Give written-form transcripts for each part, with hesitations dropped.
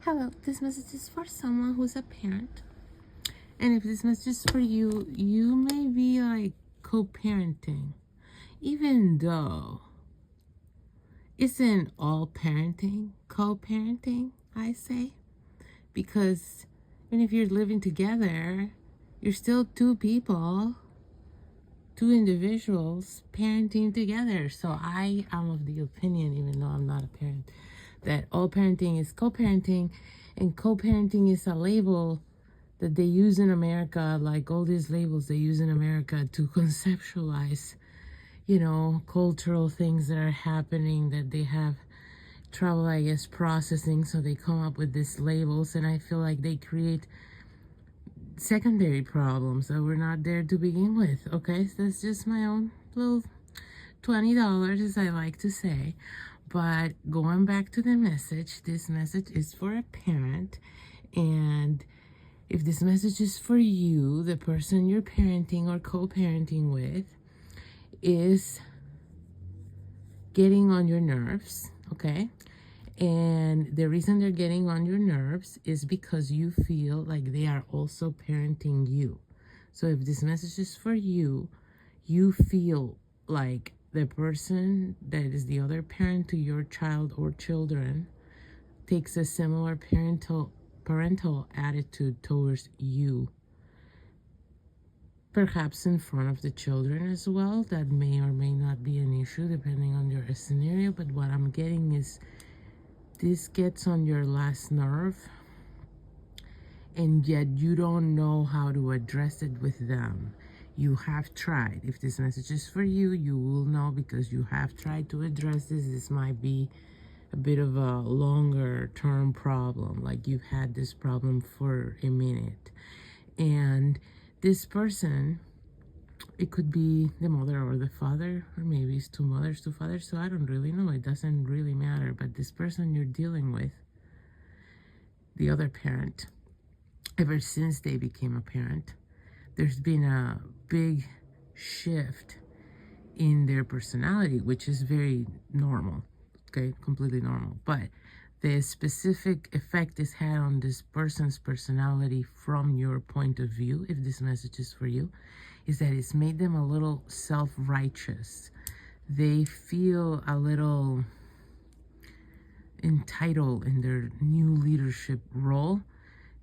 Hello, this message is for someone who's a parent. And if this message is for you, you may be like co-parenting. Even though isn't all parenting co-parenting, I say. Because even if you're living together, you're still two people, two individuals parenting together. So I am of the opinion, even though I'm not a parent, that all parenting is co-parenting, and co-parenting is a label that they use in America, like all these labels they use in America to conceptualize, cultural things that are happening that they have trouble, I guess, processing. So they come up with these labels, and I feel like they create secondary problems that were not there to begin with. Okay, so that's just my own little $20, as I like to say. But going back to the message, this message is for a parent. And if this message is for you, the person you're parenting or co-parenting with is getting on your nerves, okay? And the reason they're getting on your nerves is because you feel like they are also parenting you. So if this message is for you, you feel like the person that is the other parent to your child or children takes a similar parental attitude towards you, perhaps in front of the children as well. That may or may not be an issue depending on your scenario, but what I'm getting is this gets on your last nerve, and yet you don't know how to address it with them. You have tried. If this message is for you, you will know because you have tried to address this. This might be a bit of a longer term problem, like you've had this problem for a minute. And this person, it could be the mother or the father, or maybe it's two mothers, two fathers, so I don't really know. It doesn't really matter. But this person you're dealing with, the other parent, ever since they became a parent, there's been a big shift in their personality, which is very normal, okay, completely normal. But the specific effect it's had on this person's personality from your point of view, if this message is for you, is that it's made them a little self-righteous. They feel a little entitled in their new leadership role,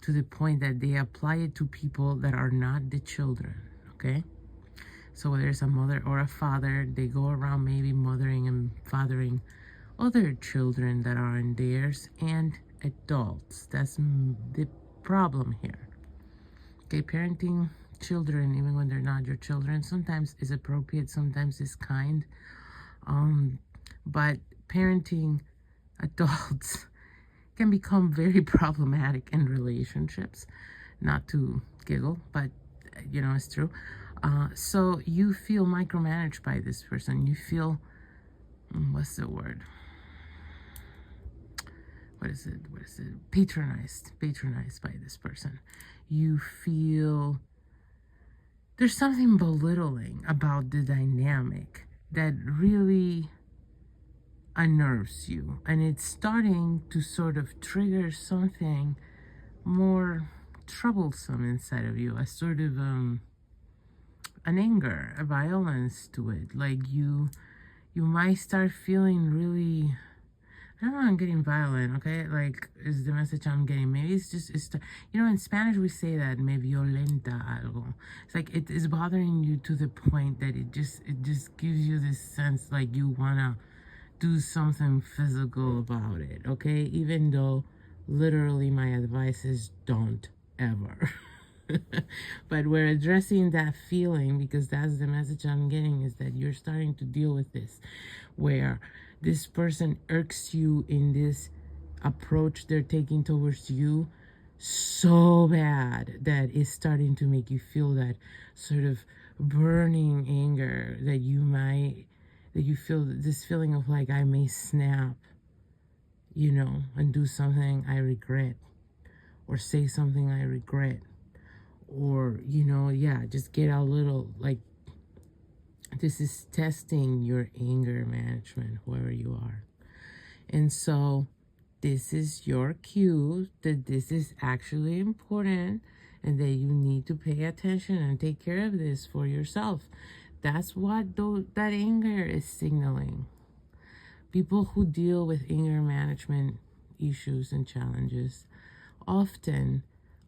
to the point that they apply it to people that are not the children, okay? So whether it's a mother or a father, they go around maybe mothering and fathering other children that aren't theirs and adults. That's the problem here. Okay, parenting children, even when they're not your children, sometimes is appropriate, sometimes is kind. But parenting adults can become very problematic in relationships. Not to giggle, but it's true. So you feel micromanaged by this person. You feel, what's the word? What is it? Patronized by this person. You feel there's something belittling about the dynamic that really unnerves you, and it's starting to sort of trigger something more troublesome inside of you, a sort of an anger, a violence to it. Like you might start feeling really, I don't know, I'm getting violent, okay? Like, is the message I'm getting. Maybe it's in Spanish we say that, me violenta algo. It's like it is bothering you to the point that it just gives you this sense like you wanna do something physical about it, okay? Even though literally my advice is don't ever. But we're addressing that feeling because that's the message I'm getting, is that you're starting to deal with this, where this person irks you in this approach they're taking towards you so bad that it's starting to make you feel that sort of burning anger that you feel this feeling of like, I may snap, and do something I regret, or say something I regret, or, just get a little, like, this is testing your anger management, whoever you are. And so this is your cue that this is actually important and that you need to pay attention and take care of this for yourself. That's what that anger is signaling. People who deal with anger management issues and challenges often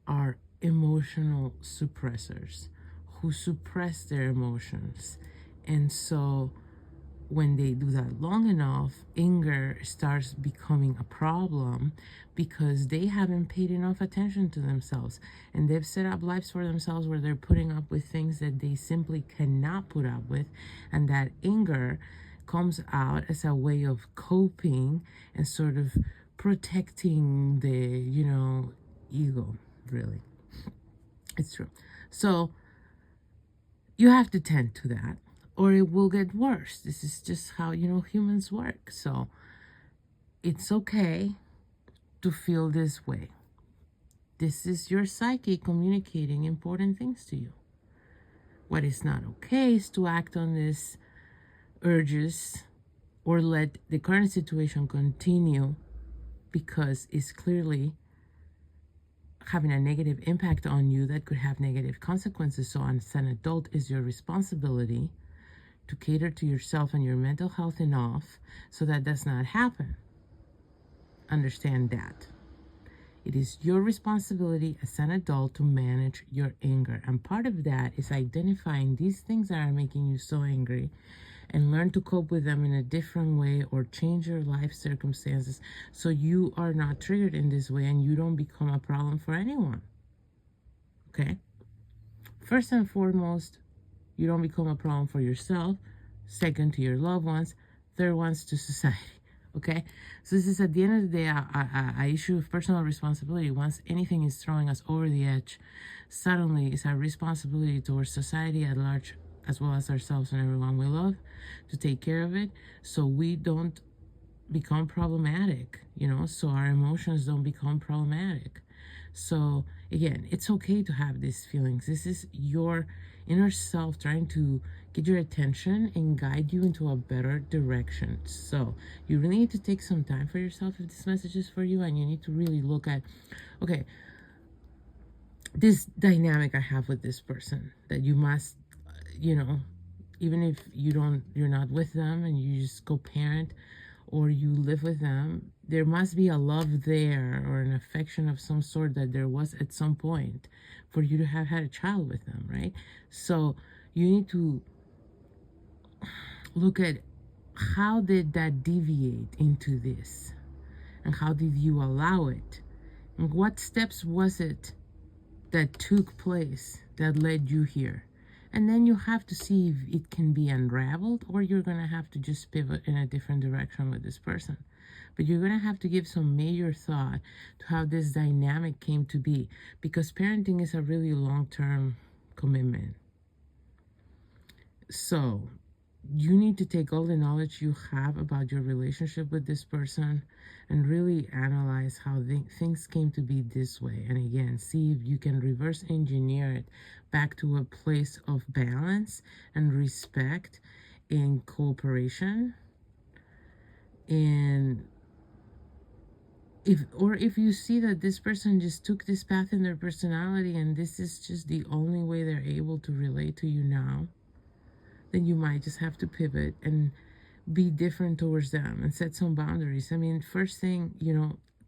are emotional suppressors who suppress their emotions. And so when they do that long enough, anger starts becoming a problem because they haven't paid enough attention to themselves. And they've set up lives for themselves where they're putting up with things that they simply cannot put up with. And that anger comes out as a way of coping and sort of protecting the, ego, really. It's true. So you have to tend to that, or it will get worse. This is just how, humans work. So it's okay to feel this way. This is your psyche communicating important things to you. What is not okay is to act on these urges or let the current situation continue because it's clearly having a negative impact on you that could have negative consequences. So as an adult, it's your responsibility to cater to yourself and your mental health enough so that does not happen. Understand that. It is your responsibility as an adult to manage your anger. And part of that is identifying these things that are making you so angry and learn to cope with them in a different way or change your life circumstances so you are not triggered in this way and you don't become a problem for anyone. Okay? First and foremost, you don't become a problem for yourself. Second, to your loved ones. Third ones, to society. Okay? So this is, at the end of the day, a issue of personal responsibility. Once anything is throwing us over the edge, suddenly it's our responsibility towards society at large, as well as ourselves and everyone we love, to take care of it so we don't become problematic, so our emotions don't become problematic. So again, it's okay to have these feelings. This is your inner self trying to get your attention and guide you into a better direction. So you really need to take some time for yourself if this message is for you, and you need to really look at, okay, this dynamic I have with this person that you must, even if you're not with them and you just co-parent or you live with them, there must be a love there or an affection of some sort that there was at some point for you to have had a child with them, right? So you need to look at how did that deviate into this and how did you allow it? And what steps was it that took place that led you here? And then you have to see if it can be unraveled, or you're going to have to just pivot in a different direction with this person. But you're going to have to give some major thought to how this dynamic came to be, because parenting is a really long-term commitment. So you need to take all the knowledge you have about your relationship with this person and really analyze how things came to be this way. And again, see if you can reverse engineer it back to a place of balance and respect and cooperation. And if you see that this person just took this path in their personality and this is just the only way they're able to relate to you now, then you might just have to pivot and be different towards them and set some boundaries. I mean, first thing,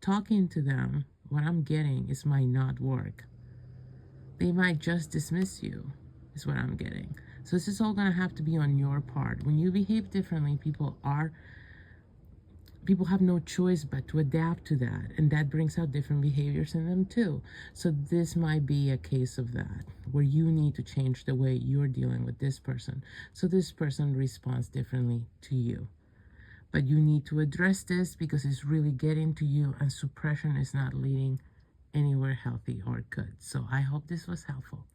talking to them, what I'm getting is might not work. They might just dismiss you, is what I'm getting. So this is all going to have to be on your part. When you behave differently, people have no choice but to adapt to that, and that brings out different behaviors in them too. So this might be a case of that, where you need to change the way you're dealing with this person so this person responds differently to you. But you need to address this because it's really getting to you, and suppression is not leading anywhere healthy or good. So I hope this was helpful.